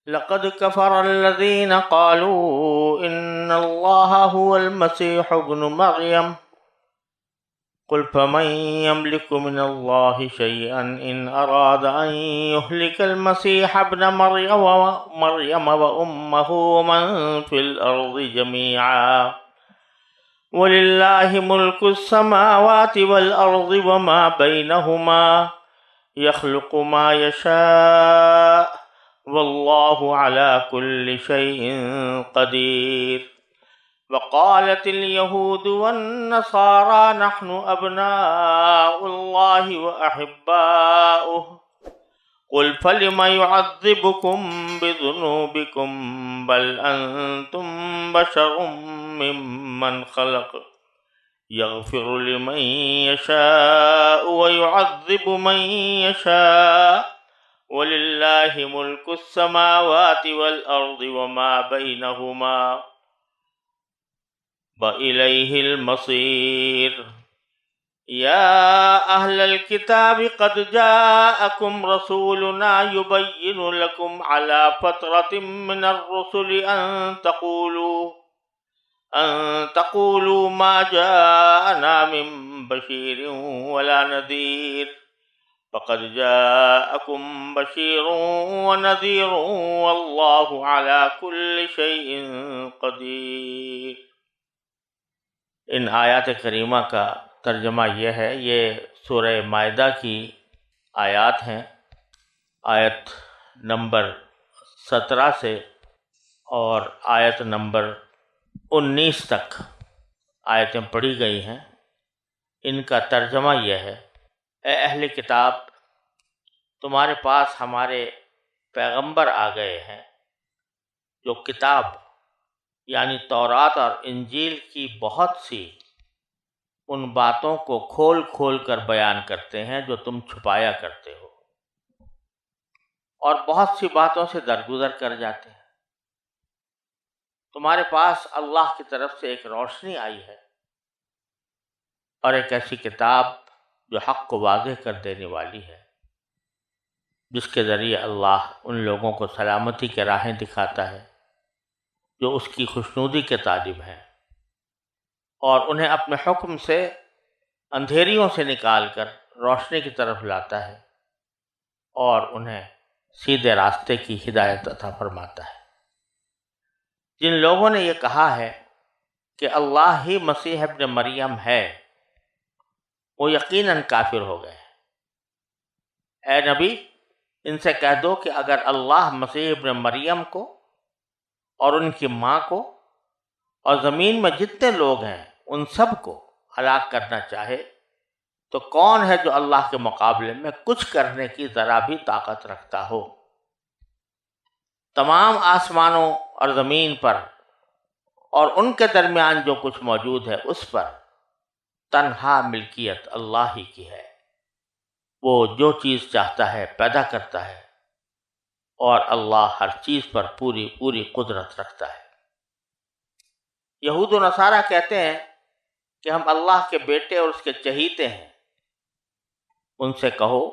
لقد كفر الذين قالوا إن الله هو المسيح ابن مريم قل فمن يملك من الله شيئا إن أراد أن يهلك المسيح ابن مريم وأمه ومن في الأرض جميعا ولله ملك السماوات والأرض وما بينهما يخلق ما يشاء والله على كل شيء قدير وقالت اليهود والنصارى نحن أبناء الله وأحباؤه قل فلم يعذبكم بذنوبكم بل أنتم بشر ممن خلق يغفر لمن يشاء ويعذب من يشاء ولله ملك السماوات والأرض وما بينهما وإليه المصير يا أهل الكتاب قد جاءكم رسولنا يبين لكم على فترة من الرسل أن تقولوا ما جاءنا من بشير ولا نذير فقد جاءكم بشير ونذير والله على كل شيء قدير۔ ان آیات کریمہ کا ترجمہ یہ ہے، یہ سورہ مائدہ کی آیات ہیں، آیت نمبر 17 سے اور آیت نمبر 19 تک آیتیں پڑھی گئی ہیں۔ ان کا ترجمہ یہ ہے: اے اہل کتاب، تمہارے پاس ہمارے پیغمبر آ گئے ہیں جو کتاب یعنی تورات اور انجیل کی بہت سی ان باتوں کو کھول کھول کر بیان کرتے ہیں جو تم چھپایا کرتے ہو، اور بہت سی باتوں سے درگزر کر جاتے ہیں۔ تمہارے پاس اللہ کی طرف سے ایک روشنی آئی ہے اور ایک ایسی کتاب جو حق کو واضح کر دینے والی ہے، جس کے ذریعے اللہ ان لوگوں کو سلامتی کے راہیں دکھاتا ہے جو اس کی خوشنودی کے طالب ہیں، اور انہیں اپنے حکم سے اندھیریوں سے نکال کر روشنی کی طرف لاتا ہے اور انہیں سیدھے راستے کی ہدایت عطا فرماتا ہے۔ جن لوگوں نے یہ کہا ہے کہ اللہ ہی مسیح ابن مریم ہے، وہ یقیناً کافر ہو گئے ہیں۔ اے نبی، ان سے کہہ دو کہ اگر اللہ مسیح ابن مریم کو اور ان کی ماں کو اور زمین میں جتنے لوگ ہیں ان سب کو ہلاک کرنا چاہے تو کون ہے جو اللہ کے مقابلے میں کچھ کرنے کی ذرا بھی طاقت رکھتا ہو؟ تمام آسمانوں اور زمین پر اور ان کے درمیان جو کچھ موجود ہے اس پر تنہا ملکیت اللہ ہی کی ہے۔ وہ جو چیز چاہتا ہے پیدا کرتا ہے، اور اللہ ہر چیز پر پوری قدرت رکھتا ہے۔ یہود و نصارہ کہتے ہیں کہ ہم اللہ کے بیٹے اور اس کے چہیتے ہیں۔ ان سے کہو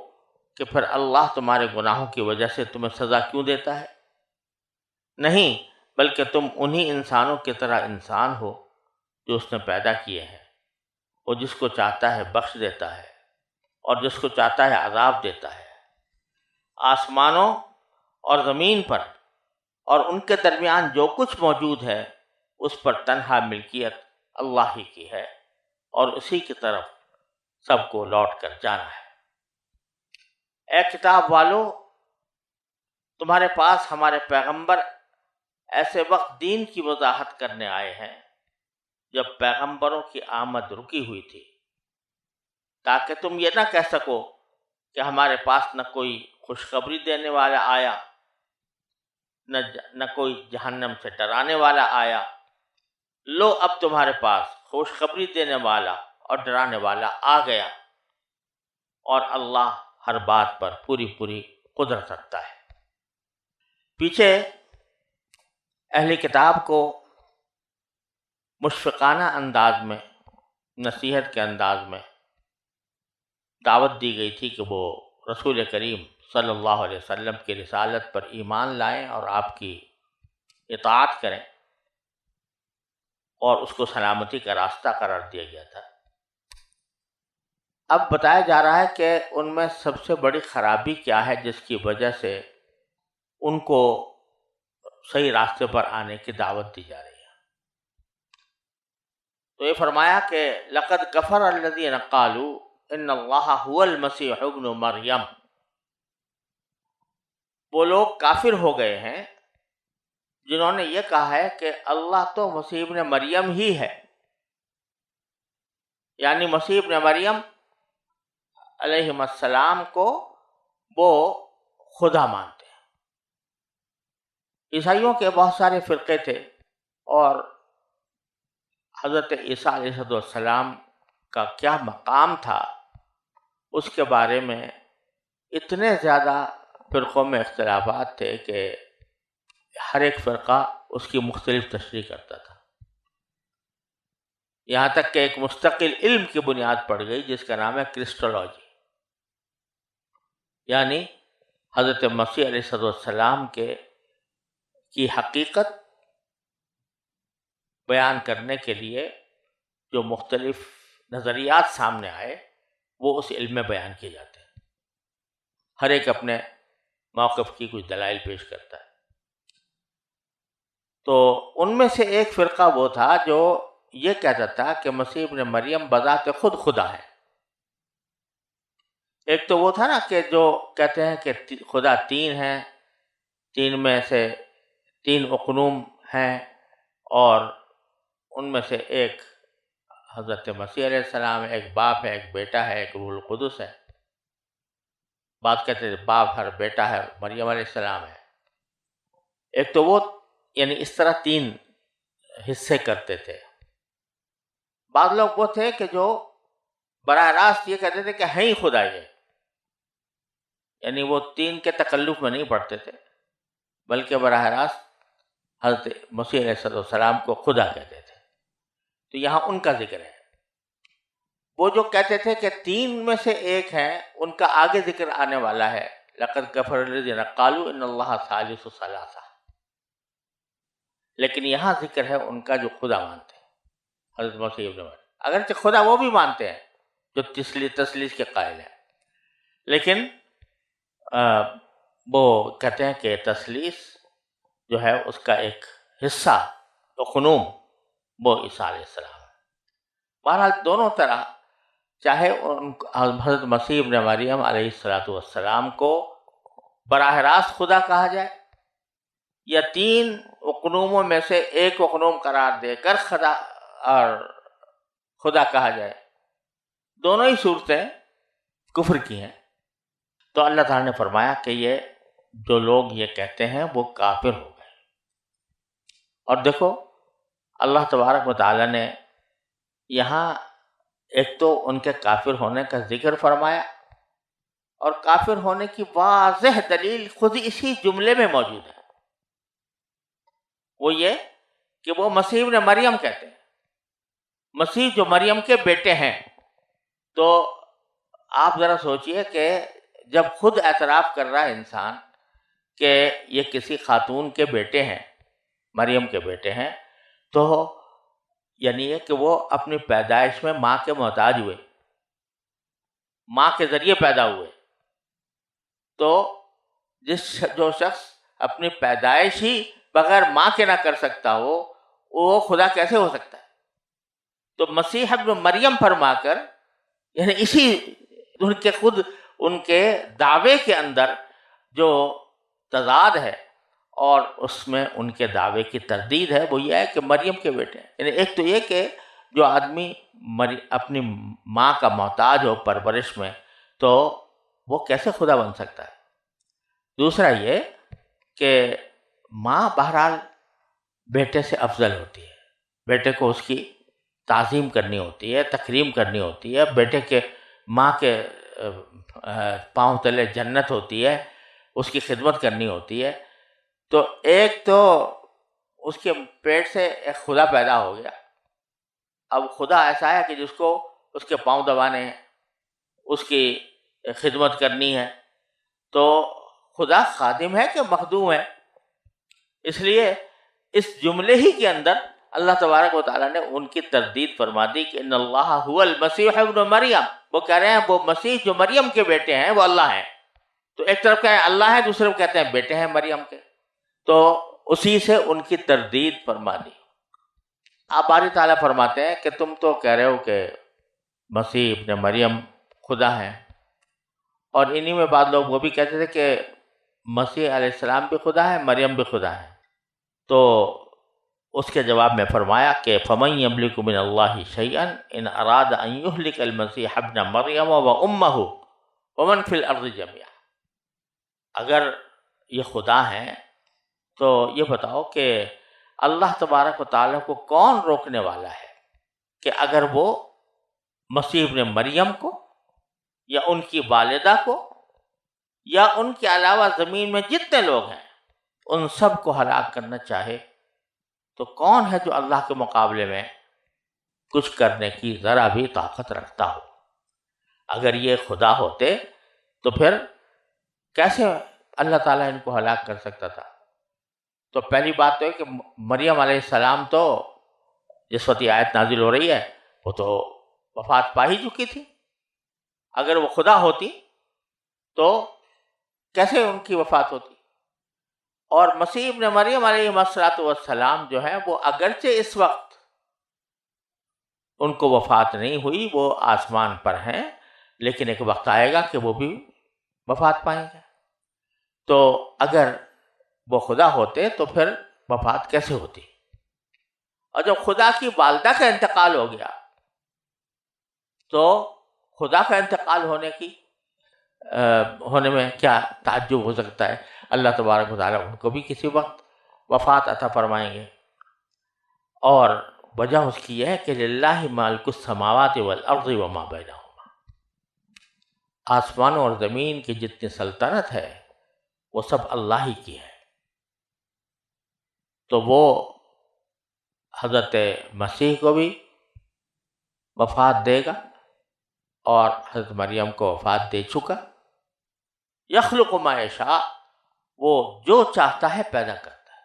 کہ پھر اللہ تمہارے گناہوں کی وجہ سے تمہیں سزا کیوں دیتا ہے؟ نہیں، بلکہ تم انہی انسانوں کی طرح انسان ہو جو اس نے پیدا کیے ہیں۔ وہ جس کو چاہتا ہے بخش دیتا ہے اور جس کو چاہتا ہے عذاب دیتا ہے۔ آسمانوں اور زمین پر اور ان کے درمیان جو کچھ موجود ہے اس پر تنہا ملکیت اللہ ہی کی ہے، اور اسی کی طرف سب کو لوٹ کر جانا ہے۔ اے کتاب والو، تمہارے پاس ہمارے پیغمبر ایسے وقت دین کی وضاحت کرنے آئے ہیں جب پیغمبروں کی آمد رکی ہوئی تھی، تاکہ تم یہ نہ کہہ سکو کہ ہمارے پاس نہ کوئی خوشخبری دینے والا آیا، نہ کوئی جہنم سے ڈرانے والا آیا۔ لو، اب تمہارے پاس خوشخبری دینے والا اور ڈرانے والا آ گیا، اور اللہ ہر بات پر پوری قدرت رکھتا ہے۔ پیچھے اہل کتاب کو مشفقانہ انداز میں، نصیحت کے انداز میں دعوت دی گئی تھی کہ وہ رسول کریم صلی اللہ علیہ وسلم کی رسالت پر ایمان لائیں اور آپ کی اطاعت کریں، اور اس کو سلامتی کا راستہ قرار دیا گیا تھا۔ اب بتایا جا رہا ہے کہ ان میں سب سے بڑی خرابی کیا ہے جس کی وجہ سے ان کو صحیح راستے پر آنے کی دعوت دی جا رہی ہے۔ تو یہ فرمایا کہ لقد کفر الذین قالوا ان اللہ هو المسیح ابن مریم، وہ لوگ کافر ہو گئے ہیں جنہوں نے یہ کہا ہے کہ اللہ تو مسیح ابن مریم ہی ہے، یعنی مسیح ابن مریم علیہ السلام کو وہ خدا مانتے ہیں۔ عیسائیوں کے بہت سارے فرقے تھے، اور حضرت عیسیٰ علیہ السلام کا کیا مقام تھا اس کے بارے میں اتنے زیادہ فرقوں میں اختلافات تھے کہ ہر ایک فرقہ اس کی مختلف تشریح کرتا تھا، یہاں تک کہ ایک مستقل علم کی بنیاد پڑ گئی جس کا نام ہے کرسٹولوجی، یعنی حضرت مسیح علیہ السلام کی حقیقت بیان کرنے کے لیے جو مختلف نظریات سامنے آئے وہ اس علم میں بیان کیے جاتے ہیں، ہر ایک اپنے موقف کی کچھ دلائل پیش کرتا ہے۔ تو ان میں سے ایک فرقہ وہ تھا جو یہ کہتا تھا کہ مسیح ابن مریم بذات خود خدا ہے۔ ایک تو وہ تھا نا کہ جو کہتے ہیں کہ خدا تین ہیں، تین میں سے تین اقنوم ہیں، اور ان میں سے ایک حضرت مسیح علیہ السلام ہے، ایک باپ ہے، ایک بیٹا ہے، ایک روح القدس ہے۔ بات کہتے ہیں باپ ہے، بیٹا ہے، مریم علیہ السلام ہے۔ ایک تو وہ یعنی اس طرح تین حصے کرتے تھے۔ بعض لوگ وہ تھے کہ جو براہ راست یہ کہتے تھے کہ ہے ہی خدا یہ، یعنی وہ تین کے تکلف میں نہیں پڑتے تھے بلکہ براہ راست حضرت مسیح علیہ السلام کو خدا کہتے تھے۔ تو یہاں ان کا ذکر ہے۔ وہ جو کہتے تھے کہ تین میں سے ایک ہیں، ان کا آگے ذکر آنے والا ہے، لقد کفر الذین قالوا ان اللہ ثالث ثلاثہ، لیکن یہاں ذکر ہے ان کا جو خدا مانتے ہیں، حضرت مسیح ابن مریم۔ اگرچہ خدا وہ بھی مانتے ہیں جو تثلیث کے قائل ہیں، لیکن وہ کہتے ہیں کہ تثلیث جو ہے اس کا ایک حصہ اقنوم وہ عیسیٰ علیہ السلام ہے۔ بہرحال دونوں طرح، چاہے حضرت مسیح ابن مریم علیہ السلام کو براہ راست خدا کہا جائے یا تین اقنوموں میں سے ایک اقنوم قرار دے کر خدا کہا جائے، دونوں ہی صورتیں کفر کی ہیں۔ تو اللہ تعالیٰ نے فرمایا کہ یہ جو لوگ یہ کہتے ہیں وہ کافر ہو گئے۔ اور دیکھو اللہ تبارک و تعالیٰ نے یہاں ایک تو ان کے کافر ہونے کا ذکر فرمایا، اور کافر ہونے کی واضح دلیل خود اسی جملے میں موجود ہے، وہ یہ کہ وہ مسیح ابن مریم کہتے ہیں، مسیح جو مریم کے بیٹے ہیں۔ تو آپ ذرا سوچئے کہ جب خود اعتراف کر رہا ہے انسان کہ یہ کسی خاتون کے بیٹے ہیں، مریم کے بیٹے ہیں، تو یعنی یہ کہ وہ اپنی پیدائش میں ماں کے محتاج ہوئے، ماں کے ذریعے پیدا ہوئے۔ تو جو شخص اپنی پیدائش ہی بغیر ماں کے نہ کر سکتا ہو، وہ خدا کیسے ہو سکتا ہے؟ تو مسیح ابن مریم فرما کر یعنی اسی ان کے دعوے کے اندر جو تضاد ہے اور اس میں ان کے دعوے کی تردید ہے، وہ یہ ہے کہ مریم کے بیٹے ہیں۔ یعنی ایک تو یہ کہ جو آدمی اپنی ماں کا محتاج ہو پرورش میں، تو وہ کیسے خدا بن سکتا ہے؟ دوسرا یہ کہ ماں بہرحال بیٹے سے افضل ہوتی ہے، بیٹے کو اس کی تعظیم کرنی ہوتی ہے، تکریم کرنی ہوتی ہے، بیٹے کے ماں کے پاؤں تلے جنت ہوتی ہے، اس کی خدمت کرنی ہوتی ہے۔ تو ایک تو اس کے پیٹ سے ایک خدا پیدا ہو گیا، اب خدا ایسا ہے کہ جس کو اس کے پاؤں دبانے ہیں، اس کی خدمت کرنی ہے، تو خدا خادم ہے کہ مخدوم ہے؟ اس لیے اس جملے ہی کے اندر اللہ تبارک و تعالیٰ نے ان کی تردید فرما دی کہ ان اللہ هو المسیح ابن مریم، وہ کہہ رہے ہیں وہ مسیح جو مریم کے بیٹے ہیں وہ اللہ ہیں. تو ایک طرف کہیں اللہ ہے، دوسرے طرف کہتے ہیں بیٹے ہیں مریم کے. تو اسی سے ان کی تردید فرما دی. آپ باری تعالیٰ فرماتے ہیں کہ تم تو کہہ رہے ہو کہ مسیح ابن مریم خدا ہیں، اور انہی میں بعض لوگ وہ بھی کہتے تھے کہ مسیح علیہ السلام بھی خدا ہے، مریم بھی خدا ہے. تو اس کے جواب میں فرمایا کہ فَمَن يَمْلِكُ مِنَ اللَّهِ شَيْئًا إِنْ أَرَادَ أَن يُهْلِكَ الْمَسِيحَ ابْنَ مَرْيَمَ وَأُمَّهُ وَمَنْ فِي الْأَرْضِ جَمِيعًا. اگر یہ خدا ہیں تو یہ بتاؤ کہ اللہ تبارک و تعالیٰ کو کون روکنے والا ہے کہ اگر وہ مسیح ابن مریم کو یا ان کی والدہ کو یا ان کے علاوہ زمین میں جتنے لوگ ہیں ان سب کو ہلاک کرنا چاہے، تو کون ہے جو اللہ کے مقابلے میں کچھ کرنے کی ذرا بھی طاقت رکھتا ہو؟ اگر یہ خدا ہوتے تو پھر کیسے اللہ تعالیٰ ان کو ہلاک کر سکتا تھا؟ تو پہلی بات تو ہے کہ مریم علیہ السلام تو جس وقت یہ آیت نازل ہو رہی ہے وہ تو وفات پا ہی چکی تھی. اگر وہ خدا ہوتی تو کیسے ان کی وفات ہوتی؟ اور مسیح ابن مریم علیہ السلام جو ہے وہ اگرچہ اس وقت ان کو وفات نہیں ہوئی، وہ آسمان پر ہیں، لیکن ایک وقت آئے گا کہ وہ بھی وفات پائیں گے. تو اگر وہ خدا ہوتے تو پھر وفات کیسے ہوتی؟ اور جب خدا کی والدہ کا انتقال ہو گیا تو خدا کا انتقال ہونے میں کیا تعجب ہو سکتا ہے؟ اللہ تبارک و تعالیٰ ان کو بھی کسی وقت وفات عطا فرمائیں گے. اور وجہ اس کی یہ ہے کہ للہ مالک السماوات والارض وما بینہما، آسمانوں اور زمین کی جتنی سلطنت ہے وہ سب اللہ ہی کی ہے. تو وہ حضرت مسیح کو بھی وفات دے گا اور حضرت مریم کو وفات دے چکا. یخلق ما یشاء، وہ جو چاہتا ہے پیدا کرتا ہے.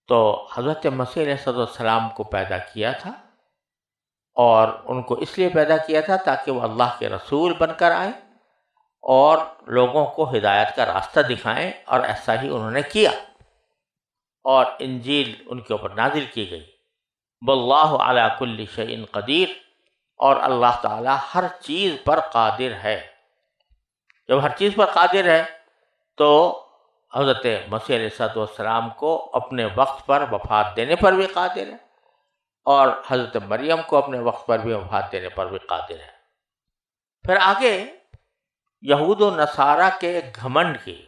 تو حضرت مسیح علیہ السلام کو پیدا کیا تھا، اور ان کو اس لیے پیدا کیا تھا تاکہ وہ اللہ کے رسول بن کر آئیں اور لوگوں کو ہدایت کا راستہ دکھائیں، اور ایسا ہی انہوں نے کیا. اور انجیل ان کے اوپر نازل کی گئی. واللہ علی کل شیء قدیر، اور اللہ تعالی ہر چیز پر قادر ہے. جب ہر چیز پر قادر ہے تو حضرت مسیح علیہ السلام کو اپنے وقت پر وفات دینے پر بھی قادر ہے، اور حضرت مریم کو اپنے وقت پر بھی وفات دینے پر بھی قادر ہے. پھر آگے یہود و نصارہ کے گھمنڈ کی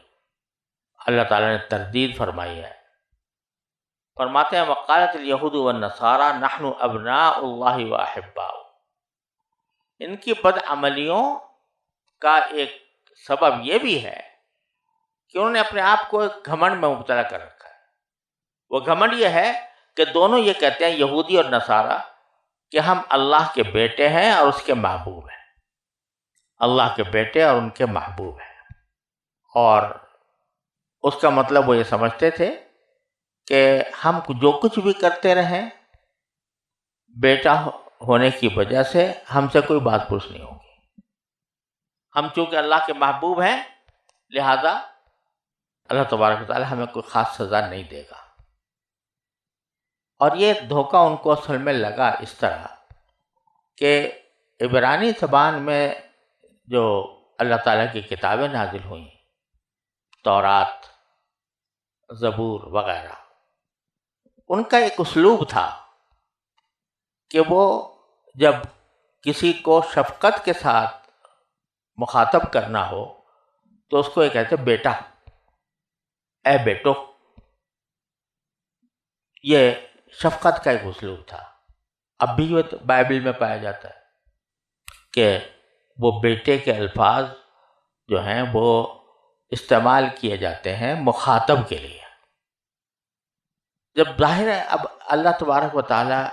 اللہ تعالیٰ نے تردید فرمائی ہے. فرماتے ہیں وقالت الیہود والنصارى نحن ابناء اللہ واحباؤہ. ان کی بدعملیوں کا ایک سبب یہ بھی ہے کہ انہوں نے اپنے آپ کو ایک گھمنڈ میں مبتلا کر رکھا ہے. وہ گھمنڈ یہ ہے کہ دونوں یہ کہتے ہیں، یہودی اور نصارہ، کہ ہم اللہ کے بیٹے ہیں اور اس کے محبوب ہیں. اللہ کے بیٹے اور ان کے محبوب ہیں. اور اس کا مطلب وہ یہ سمجھتے تھے کہ ہم جو کچھ بھی کرتے رہیں بیٹا ہونے کی وجہ سے ہم سے کوئی بات پوچھ نہیں ہوگی. ہم چونکہ اللہ کے محبوب ہیں لہذا اللہ تبارک و تعالی ہمیں کوئی خاص سزا نہیں دے گا. اور یہ دھوکہ ان کو اصل میں لگا اس طرح کہ عبرانی زبان میں جو اللہ تعالیٰ کی کتابیں نازل ہوئیں، تورات، زبور وغیرہ، ان کا ایک اسلوب تھا کہ وہ جب کسی کو شفقت کے ساتھ مخاطب کرنا ہو تو اس کو یہ کہتے بیٹا، اے بیٹو. یہ شفقت کا ایک اسلوب تھا. اب بھی یہ بائبل میں پایا جاتا ہے کہ وہ بیٹے کے الفاظ جو ہیں وہ استعمال کیے جاتے ہیں مخاطب کے لیے. جب ظاہر ہے اب اللہ تبارک و تعالیٰ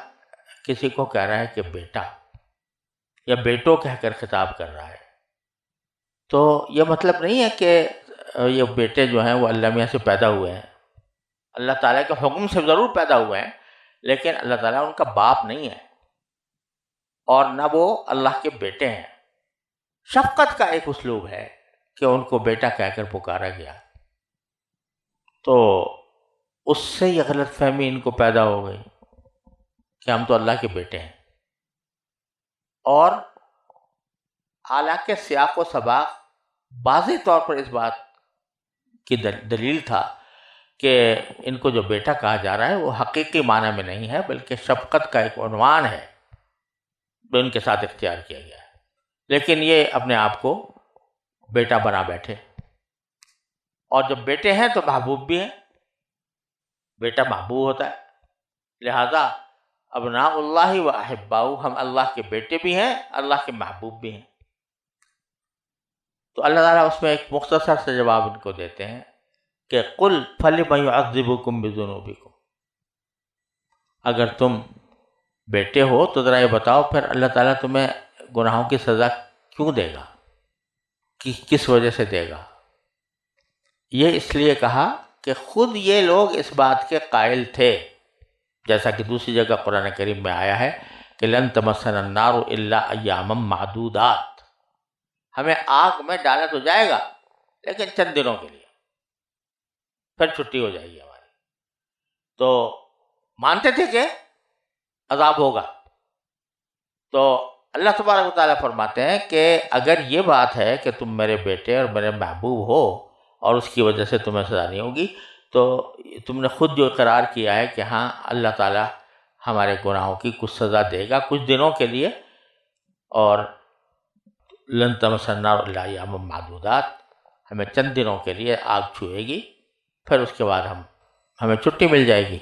کسی کو کہہ رہا ہے کہ بیٹا یا بیٹو کہہ کر خطاب کر رہا ہے، تو یہ مطلب نہیں ہے کہ یہ بیٹے جو ہیں وہ اللہ میاں سے پیدا ہوئے ہیں، اللہ تعالیٰ کے حکم سے ضرور پیدا ہوئے ہیں، لیکن اللہ تعالیٰ ان کا باپ نہیں ہے اور نہ وہ اللہ کے بیٹے ہیں۔ شفقت کا ایک اسلوب ہے کہ ان کو بیٹا کہہ کر پکارا گیا، تو اس سے یہ غلط فہمی ان کو پیدا ہو گئی کہ ہم تو اللہ کے بیٹے ہیں۔ اور حالانکہ سیاق و سباق واضح طور پر اس بات کی دلیل تھا کہ ان کو جو بیٹا کہا جا رہا ہے وہ حقیقی معنی میں نہیں ہے، بلکہ شفقت کا ایک عنوان ہے جو ان کے ساتھ اختیار کیا گیا ہے، لیکن یہ اپنے آپ کو بیٹا بنا بیٹھے۔ اور جب بیٹے ہیں تو محبوب بھی ہیں، بیٹا محبوب ہوتا ہے، لہذا ابناء اللہ و احباؤ، ہم اللہ کے بیٹے بھی ہیں، اللہ کے محبوب بھی ہیں۔ تو اللہ تعالیٰ اس میں ایک مختصر سے جواب ان کو دیتے ہیں کہ قل فلم یعذبکم بذنوبکم، اگر تم بیٹے ہو تو ذرا یہ بتاؤ پھر اللہ تعالیٰ تمہیں گناہوں کی سزا کیوں دے گا، کس وجہ سے دے گا؟ یہ اس لیے کہا کہ خود یہ لوگ اس بات کے قائل تھے، جیسا کہ دوسری جگہ قرآن کریم میں آیا ہے کہ لن تمسنا النار الا ایاما معدودات، ہمیں آگ میں ڈالا تو جائے گا لیکن چند دنوں کے لیے، پھر چھٹی ہو جائے گی ہماری۔ تو مانتے تھے کہ عذاب ہوگا۔ تو اللہ تبارک و تعالیٰ فرماتے ہیں کہ اگر یہ بات ہے کہ تم میرے بیٹے اور میرے محبوب ہو اور اس کی وجہ سے تمہیں سزا نہیں ہوگی، تو تم نے خود جو اقرار کیا ہے کہ ہاں اللہ تعالیٰ ہمارے گناہوں کی کچھ سزا دے گا کچھ دنوں کے لیے، اور لن تمسنا النار الا ایاما معدودات، ہمیں چند دنوں کے لیے آگ چھوئے گی، پھر اس کے بعد ہمیں چھٹی مل جائے گی۔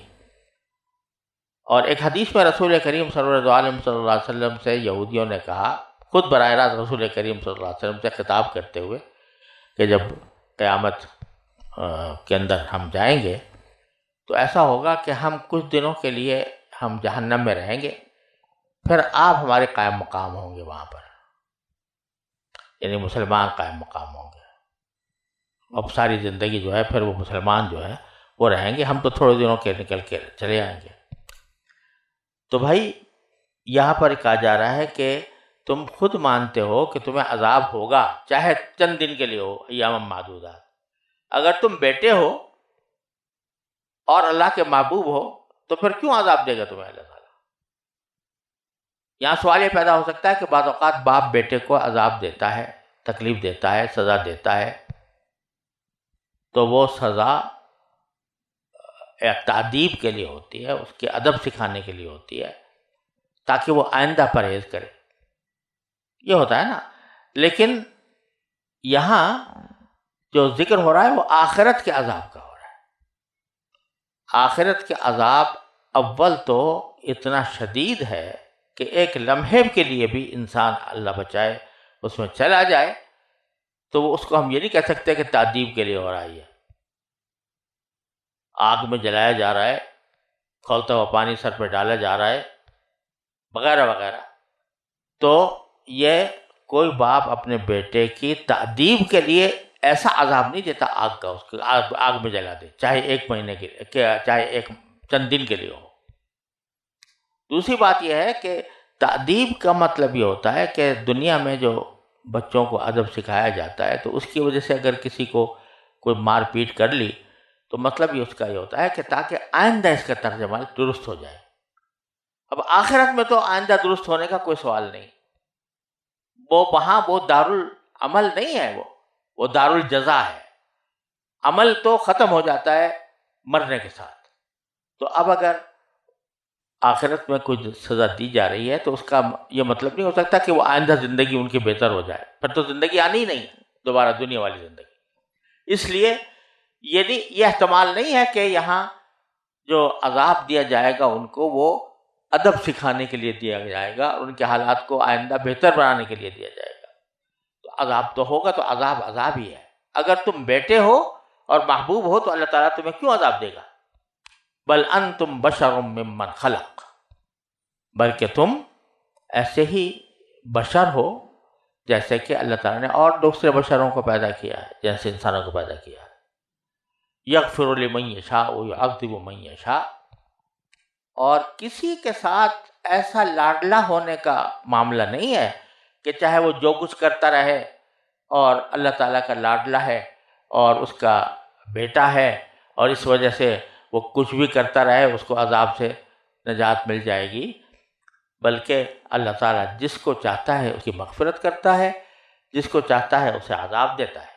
اور ایک حدیث میں رسول کریم صلی اللہ علیہ وسلم سے یہودیوں نے کہا، خود براہ راست رسول کریم صلی اللہ علیہ وسلم سے خطاب کرتے ہوئے، کہ جب قیامت کے اندر ہم جائیں گے تو ایسا ہوگا کہ ہم کچھ دنوں کے لیے ہم جہنم میں رہیں گے، پھر آپ ہمارے قائم مقام ہوں گے وہاں پر، یعنی مسلمان قائم مقام ہوں گے، اب ساری زندگی جو ہے پھر وہ مسلمان جو ہے وہ رہیں گے، ہم تو تھوڑے دنوں کے نکل کے چلے آئیں گے۔ تو بھائی یہاں پر کہا جا رہا ہے کہ تم خود مانتے ہو کہ تمہیں عذاب ہوگا، چاہے چند دن کے لیے ہو، ایام معدودات، اگر تم بیٹے ہو اور اللہ کے محبوب ہو تو پھر کیوں عذاب دے گا تمہیں اللہ تعالیٰ؟ یہاں سوال یہ پیدا ہو سکتا ہے کہ بعض اوقات باپ بیٹے کو عذاب دیتا ہے، تکلیف دیتا ہے، سزا دیتا ہے، تو وہ سزا ایک تعدیب کے لیے ہوتی ہے، اس کے ادب سکھانے کے لیے ہوتی ہے، تاکہ وہ آئندہ پرہیز کرے، یہ ہوتا ہے نا۔ لیکن یہاں جو ذکر ہو رہا ہے وہ آخرت کے عذاب کا ہو رہا ہے۔ آخرت کے عذاب اول تو اتنا شدید ہے کہ ایک لمحے کے لیے بھی انسان اللہ بچائے اس میں چلا جائے تو وہ اس کو ہم یہ نہیں کہہ سکتے کہ تعذیب کے لیے ہو رہا ہے، آگ میں جلایا جا رہا ہے، کھولتا ہوا پانی سر پہ ڈالا جا رہا ہے وغیرہ وغیرہ، تو یہ کوئی باپ اپنے بیٹے کی تعذیب کے لیے ایسا عذاب نہیں دیتا آگ کا، اس کو آگ میں جلا دے، چاہے ایک مہینے کے لیے، چاہے ایک چند دن کے لیے ہو۔ دوسری بات یہ ہے کہ تعذیب کا مطلب یہ ہوتا ہے کہ دنیا میں جو بچوں کو ادب سکھایا جاتا ہے تو اس کی وجہ سے اگر کسی کو کوئی مار پیٹ کر لی تو مطلب یہ اس کا یہ ہوتا ہے کہ تاکہ آئندہ اس کا ترجمہ درست ہو جائے۔ اب آخرت میں تو آئندہ درست ہونے کا کوئی سوال نہیں، وہ وہاں وہ دارالعمل نہیں ہے، وہ دارالجزا ہے، عمل تو ختم ہو جاتا ہے مرنے کے ساتھ۔ تو اب اگر آخرت میں کوئی سزا دی جا رہی ہے تو اس کا یہ مطلب نہیں ہو سکتا کہ وہ آئندہ زندگی ان کی بہتر ہو جائے، پھر تو زندگی آنی ہی نہیں ہے دوبارہ دنیا والی زندگی۔ اس لیے یہ احتمال نہیں ہے کہ یہاں جو عذاب دیا جائے گا ان کو وہ ادب سکھانے کے لیے دیا جائے گا اور ان کے حالات کو آئندہ بہتر بنانے کے لیے دیا جائے گا۔ تو عذاب تو ہوگا، تو عذاب ہی ہے۔ اگر تم بیٹے ہو اور محبوب ہو تو اللہ تعالیٰ تمہیں کیوں عذاب دے گا؟ بل انتم بشر ممن خلق، بلکہ تم ایسے ہی بشر ہو جیسے کہ اللہ تعالیٰ نے اور دوسرے بشروں کو پیدا کیا ہے، جیسے انسانوں کو پیدا کیا ہے۔ یغفر لمن یشاء ویعذب من یشاء، اور کسی کے ساتھ ایسا لاڈلا ہونے کا معاملہ نہیں ہے کہ چاہے وہ جو کچھ کرتا رہے اور اللہ تعالیٰ کا لاڈلا ہے اور اس کا بیٹا ہے اور اس وجہ سے وہ کچھ بھی کرتا رہے اس کو عذاب سے نجات مل جائے گی، بلکہ اللہ تعالیٰ جس کو چاہتا ہے اس کی مغفرت کرتا ہے، جس کو چاہتا ہے اسے عذاب دیتا ہے۔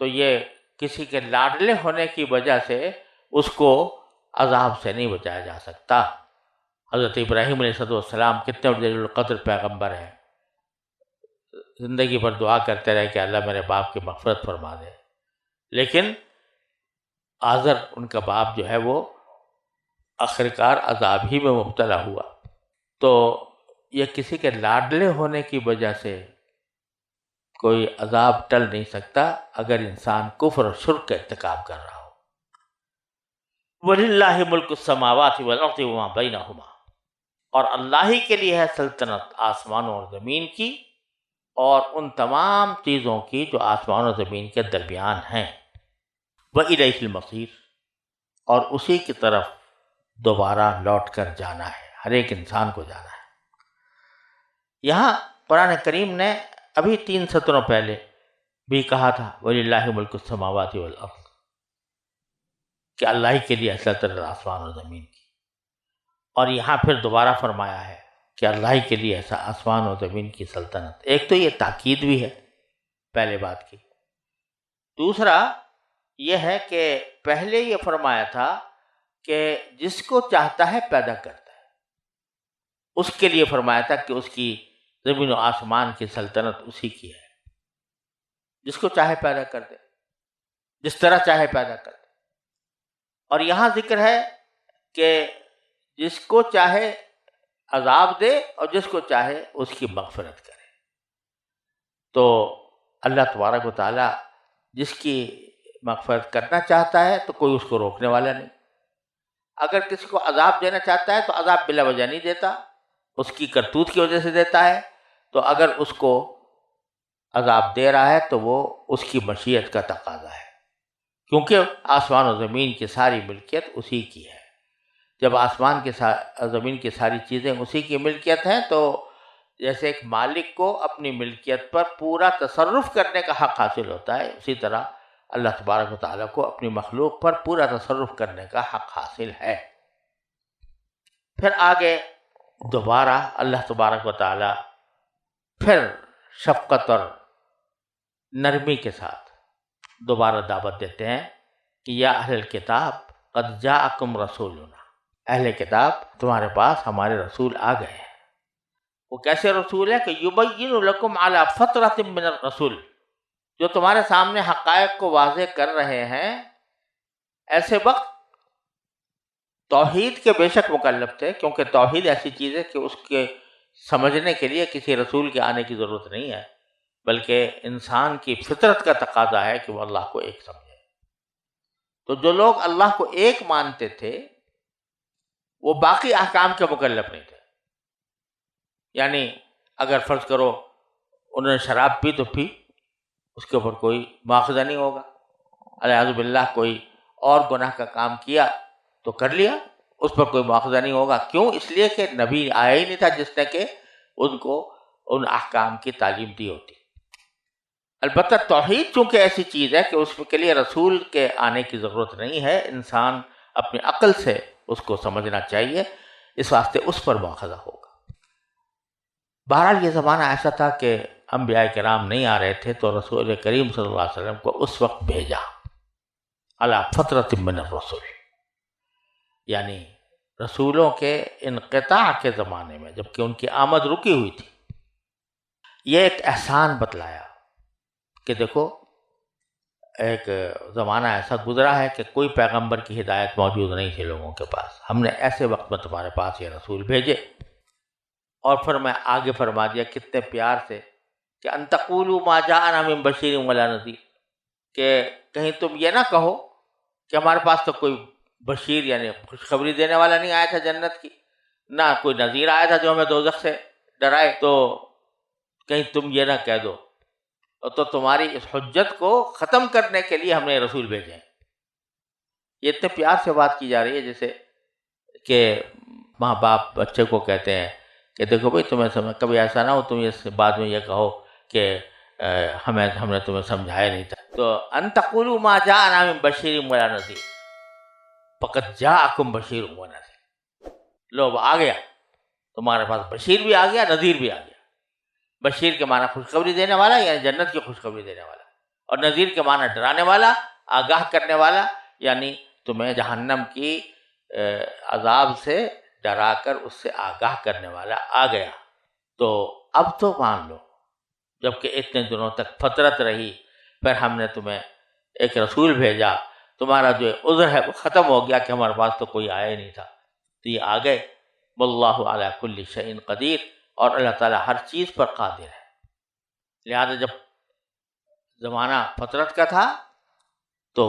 تو یہ کسی کے لاڈلے ہونے کی وجہ سے اس کو عذاب سے نہیں بچایا جا سکتا۔ حضرت ابراہیم علیہ السلام کتنے جلیل القدر پیغمبر ہیں، زندگی بھر دعا کرتے رہے کہ اللہ میرے باپ کی مغفرت فرما دے، لیکن آزر ان کا باپ جو ہے وہ آخرکار عذاب ہی میں مبتلا ہوا۔ تو یہ کسی کے لاڈلے ہونے کی وجہ سے کوئی عذاب ٹل نہیں سکتا اگر انسان کفر اور شرک کا ارتکاب کر رہا ہو۔ وَلِلَّهِ مُلْكُ السَّمَاوَاتِ وَالْأَرْضِ وَمَا بَيْنَهُمَا، اور اللہ ہی کے لیے ہے سلطنت آسمانوں اور زمین کی اور ان تمام چیزوں کی جو آسمان اور زمین کے درمیان ہیں۔ وَإِلَيْهِ الْمَصِيرُ، اور اسی کی طرف دوبارہ لوٹ کر جانا ہے، ہر ایک انسان کو جانا ہے۔ یہاں قرآن کریم نے ابھی 3 سطروں پہلے بھی کہا تھا وَلِلَّهِ مُلْكُ السَّمَاوَاتِ وَالْأَرْضِ، کہ اللہ ہی کے لیے سلطنت آسمان اور زمین کی، اور یہاں پھر دوبارہ فرمایا ہے کہ اللہ ہی کے لیے ایسا آسمان اور زمین کی سلطنت۔ ایک تو یہ تاکید بھی ہے پہلے بات کی، دوسرا یہ ہے کہ پہلے یہ فرمایا تھا کہ جس کو چاہتا ہے پیدا کرتا ہے، اس کے لیے فرمایا تھا کہ اس کی زمین و آسمان کی سلطنت اسی کی ہے، جس کو چاہے پیدا کر دے، جس طرح چاہے پیدا کر دے۔ اور یہاں ذکر ہے کہ جس کو چاہے عذاب دے اور جس کو چاہے اس کی مغفرت کرے۔ تو اللہ تبارک و تعالی جس کی مغفرت کرنا چاہتا ہے تو کوئی اس کو روکنے والا نہیں، اگر کسی کو عذاب دینا چاہتا ہے تو عذاب بلا وجہ نہیں دیتا، اس کی کرتوت کی وجہ سے دیتا ہے، تو اگر اس کو عذاب دے رہا ہے تو وہ اس کی مشیت کا تقاضا ہے، کیونکہ آسمان و زمین کی ساری ملکیت اسی کی ہے۔ جب آسمان کے زمین کی ساری چیزیں اسی کی ملکیت ہیں تو جیسے ایک مالک کو اپنی ملکیت پر پورا تصرف کرنے کا حق حاصل ہوتا ہے، اسی طرح اللہ تبارک و تعالیٰ کو اپنی مخلوق پر پورا تصرف کرنے کا حق حاصل ہے۔ پھر آگے دوبارہ اللہ تبارک و تعالیٰ پھر شفقت اور نرمی کے ساتھ دوبارہ دعوت دیتے ہیں کہ یا اہل الکتاب قد جاءکم رسولنا، اہل کتاب تمہارے پاس ہمارے رسول آ گئے ہیں۔ وہ کیسے رسول ہے کہ یبین لکم علی فترۃ من الرسول، جو تمہارے سامنے حقائق کو واضح کر رہے ہیں۔ ایسے وقت توحید کے بے شک مکلف تھے، کیونکہ توحید ایسی چیز ہے کہ اس کے سمجھنے کے لیے کسی رسول کے آنے کی ضرورت نہیں ہے، بلکہ انسان کی فطرت کا تقاضا ہے کہ وہ اللہ کو ایک سمجھے۔ تو جو لوگ اللہ کو ایک مانتے تھے وہ باقی احکام کے مکلف نہیں تھے، یعنی اگر فرض کرو انہوں نے شراب پی تو پی، اس کے اوپر کوئی مواخذہ نہیں ہوگا، الیاذ باللہ کوئی اور گناہ کا کام کیا تو کر لیا، اس پر کوئی مواخذہ نہیں ہوگا۔ کیوں؟ اس لیے کہ نبی آیا ہی نہیں تھا جس نے کہ ان کو ان احکام کی تعلیم دی ہوتی۔ البتہ توحید چونکہ ایسی چیز ہے کہ اس کے لیے رسول کے آنے کی ضرورت نہیں ہے، انسان اپنی عقل سے اس کو سمجھنا چاہیے، اس واسطے اس پر مواخذہ ہوگا۔ بہرحال یہ زمانہ ایسا تھا کہ انبیاء کرام نہیں آ رہے تھے، تو رسول کریم صلی اللہ علیہ وسلم کو اس وقت بھیجا علی فترۃ من الرسل، یعنی رسولوں کے انقطاع کے زمانے میں، جبکہ ان کی آمد رکی ہوئی تھی۔ یہ ایک احسان بتلایا کہ دیکھو ایک زمانہ ایسا گزرا ہے کہ کوئی پیغمبر کی ہدایت موجود نہیں تھی لوگوں کے پاس، ہم نے ایسے وقت میں تمہارے پاس یہ رسول بھیجے۔ اور پھر میں آگے فرما دیا کتنے پیار سے کہ ان تقولوا ما جاءنا من بشیر ولا نذیر، کہ کہیں تم یہ نہ کہو کہ ہمارے پاس تو کوئی بشیر یعنی خوشخبری دینے والا نہیں آیا تھا جنت کی، نہ کوئی نذیر آیا تھا جو ہمیں دوزخ سے ڈرائے، تو کہیں تم یہ نہ کہہ دو، اور تو تمہاری اس حجت کو ختم کرنے کے لیے ہم نے رسول بھیجے ہیں۔ یہ اتنے پیار سے بات کی جا رہی ہے جیسے کہ ماں باپ بچے کو کہتے ہیں کہ دیکھو بھائی تمہیں سمجھ، کبھی ایسا نہ ہو تم اس بعد میں یہ کہو کہ ہم نے تمہیں سمجھایا نہیں تھا۔ تو ان تقولوا ما جاءنا من بشیر ولا نذیر فقد جاءکم بشیر و نذیر، لو آ گیا تمہارے پاس، بشیر بھی آ گیا، نذیر بھی آ گیا۔ بشیر کے معنی خوشخبری دینے والا، یعنی جنت کی خوشخبری دینے والا، اور نذیر کے معنی ڈرانے والا، آگاہ کرنے والا، یعنی تمہیں جہنم کی عذاب سے ڈرا کر اس سے آگاہ کرنے والا آ گیا۔ تو اب تو مان لو، جبکہ اتنے دنوں تک فترت رہی، پھر ہم نے تمہیں ایک رسول بھیجا، تمہارا جو عذر ہے وہ ختم ہو گیا کہ ہمارے پاس تو کوئی آیا ہی نہیں تھا، تو یہ آ گئے۔ واللہ علی کل شیء قدیر، اور اللہ تعالیٰ ہر چیز پر قادر ہے۔ لہذا جب زمانہ فترت کا تھا تو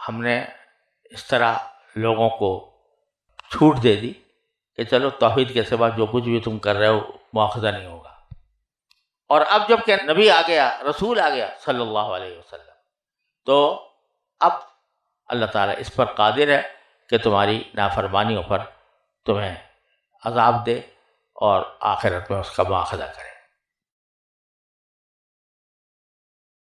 ہم نے اس طرح لوگوں کو چھوٹ دے دی کہ چلو توحید کے سوا جو کچھ بھی تم کر رہے ہو مواخذہ نہیں ہوگا۔ اور اب جب کہ نبی آ گیا، رسول آ گیا صلی اللہ علیہ وسلم، تو اب اللہ تعالیٰ اس پر قادر ہے کہ تمہاری نافرمانیوں پر تمہیں عذاب دے اور آخرت میں اس کا مواخذہ کرے۔